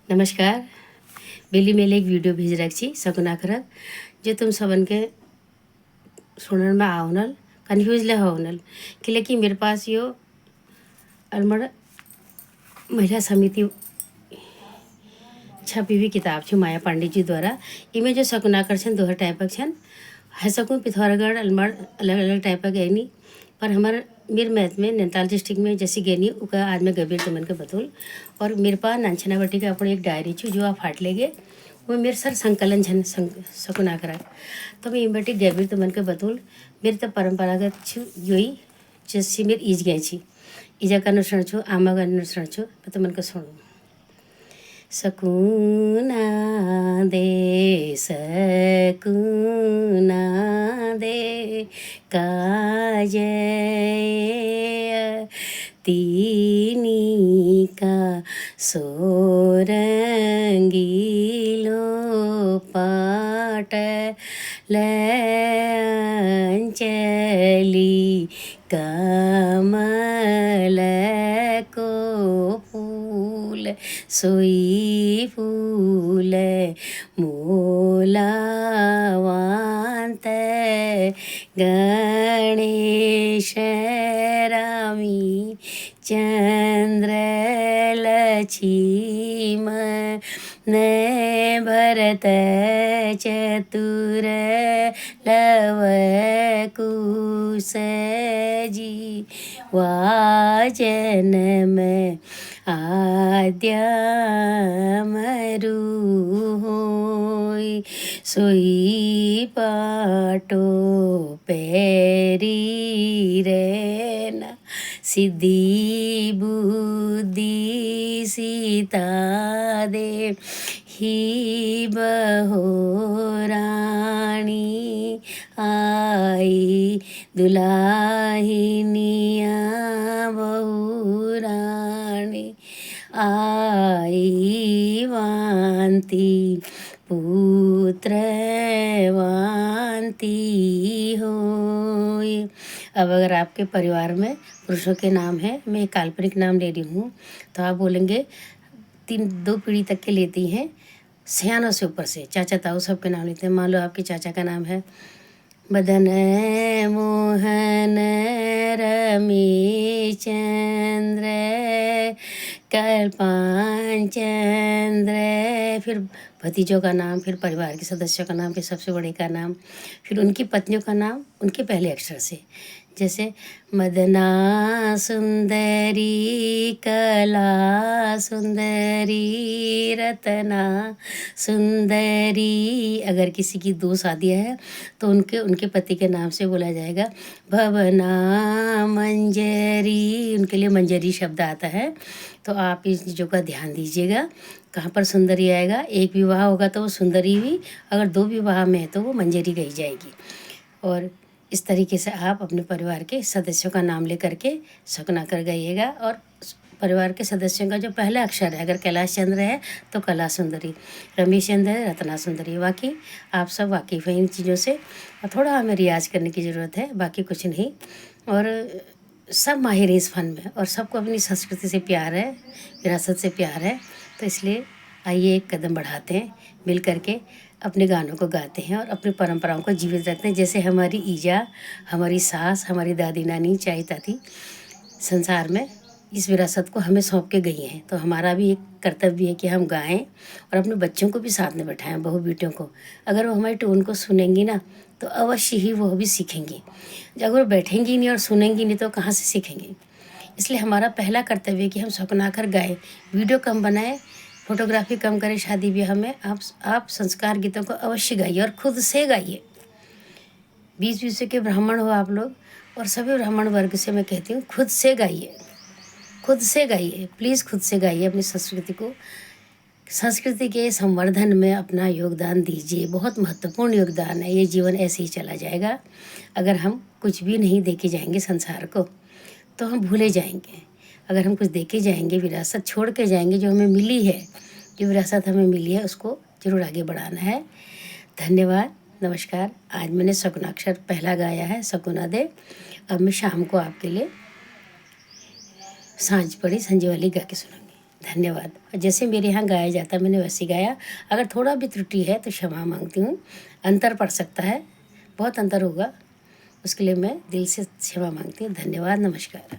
नमस्कार। बेली मेले एक वीडियो भेज रखी सकुना खरब जो तुम सबन के सुनने में आवनल कन्फ्यूज ले होनल कि लेकिन मेरे पास यो अलमड़ महिला समिति छपी हुई किताब छे माया पांडे जी द्वारा। इमें जो सकुनाकर छन दोहर टाइपक छन है सकूँ पिथौरागढ़ अलमड़ अलग अलग टाइपक है नहीं पर हमारे मेरे मैथ में नैनीताल डिस्ट्रिक्ट में जैसी गैनी उका आज मैं गबीर तुमन के बतूल। और मेरे पास नंचना बटी का अपने एक डायरी छू जो आप फाट लेगे वो मेरे सर संकलन छन सकुना करा तो मैं बटी गबीर तुमन के बतूल। मेरे तो परंपरागत छू यही जैसी मेरी ईज गई छी ईजा का अनुसरण छू आमा का अनुसरण छू मैं तुमन को सुनूँ। सकूना दे काजय तीनी का सोरंगीलो पाट लंचली कमल को फूल सोई फूल मोलावांत गणेश रामी चंद्र लक्ष्म ने भरत चतुर लव कुश जी वाजन में आद्यमरु होई सोई पाटो पेरी रेना सिद्धि बुद्धि सीता दे ही बहोरानी आई दुलाहिनिया बहुरानी आई वांती पुत्र वांती होई। अब अगर आपके परिवार में पुरुषों के नाम है, मैं एक काल्पनिक नाम ले रही हूँ तो आप बोलेंगे 2 पीढ़ी तक के लेती हैं सियानों से ऊपर से चाचा ताऊ सबके नाम लेते हैं। मान लो आपके चाचा का नाम है मदन मोहन रमी चंद्र कल्पान चंद्र, फिर भतीजों का नाम, फिर परिवार के सदस्यों का नाम, फिर सबसे बड़े का नाम, फिर उनकी पत्नियों का नाम उनके पहले अक्षर से, जैसे मदना सुंदरी कला सुंदरी रतना सुंदरी। अगर किसी की 2 शादियाँ है तो उनके पति के नाम से बोला जाएगा भवना मंजरी, उनके लिए मंजरी शब्द आता है। तो आप इस चीज़ों का ध्यान दीजिएगा कहाँ पर सुंदरी आएगा। एक विवाह होगा तो वो सुंदरी हुई, अगर 2 विवाह में है तो वो मंजरी कही जाएगी। और इस तरीके से आप अपने परिवार के सदस्यों का नाम लेकर के सकुना कर गाइएगा। और परिवार के सदस्यों का जो पहला अक्षर है, अगर कैलाश चंद्र है तो कला सुंदरी, रमेश चंद्र है रत्ना सुंदरी। बाकी आप सब वाकिफ़ हैं इन चीज़ों से और थोड़ा हमें रियाज करने की ज़रूरत है, बाकी कुछ नहीं। और सब माहिर हैं इस फन में और सबको अपनी संस्कृति से प्यार है, विरासत से प्यार है। तो इसलिए आइए एक कदम बढ़ाते हैं, मिल करके अपने गानों को गाते हैं और अपनी परंपराओं को जीवित रखते हैं। जैसे हमारी ईजा, हमारी सास, हमारी दादी नानी, चाई ताती संसार में इस विरासत को हमें सौंप के गई हैं, तो हमारा भी एक कर्तव्य है कि हम गाएं और अपने बच्चों को भी साथ में बैठाएं, बहू बेटियों को। अगर वो हमारी टोन को सुनेंगी ना तो अवश्य ही वो भी सीखेंगी। अगर वो बैठेंगी नहीं और सुनेंगी नहीं तो कहाँ से सीखेंगी। इसलिए हमारा पहला कर्तव्य है कि हम सकुना कर गाएं, वीडियो कम बनाएं, फोटोग्राफी कम करें। शादी ब्याह में आप संस्कार गीतों को अवश्य गाइए और खुद से गाइए। 20 के ब्राह्मण हो आप लोग और सभी ब्राह्मण वर्ग से मैं कहती हूँ खुद से गाइए, खुद से गाइए, प्लीज़ खुद से गाइए। अपनी संस्कृति को, संस्कृति के संवर्धन में अपना योगदान दीजिए। बहुत महत्वपूर्ण योगदान है। ये जीवन ऐसे ही चला जाएगा अगर हम कुछ भी नहीं देके जाएंगे संसार को तो हम भूले जाएंगे। अगर हम कुछ देके जाएंगे, विरासत छोड़ के जाएंगे, जो हमें मिली है, जो विरासत हमें मिली है उसको ज़रूर आगे बढ़ाना है। धन्यवाद, नमस्कार। आज मैंने सकुनाक्षर पहला गाया है, सकुना दे। अब मैं शाम को आपके लिए सांझ पड़ी संजय वाली गा के सुनाऊंगी। धन्यवाद। और जैसे मेरे यहाँ गाया जाता है मैंने वैसे गाया। अगर थोड़ा भी त्रुटि है तो क्षमा मांगती हूँ। अंतर पड़ सकता है, बहुत अंतर होगा, उसके लिए मैं दिल से क्षमा मांगती हूँ। धन्यवाद, नमस्कार।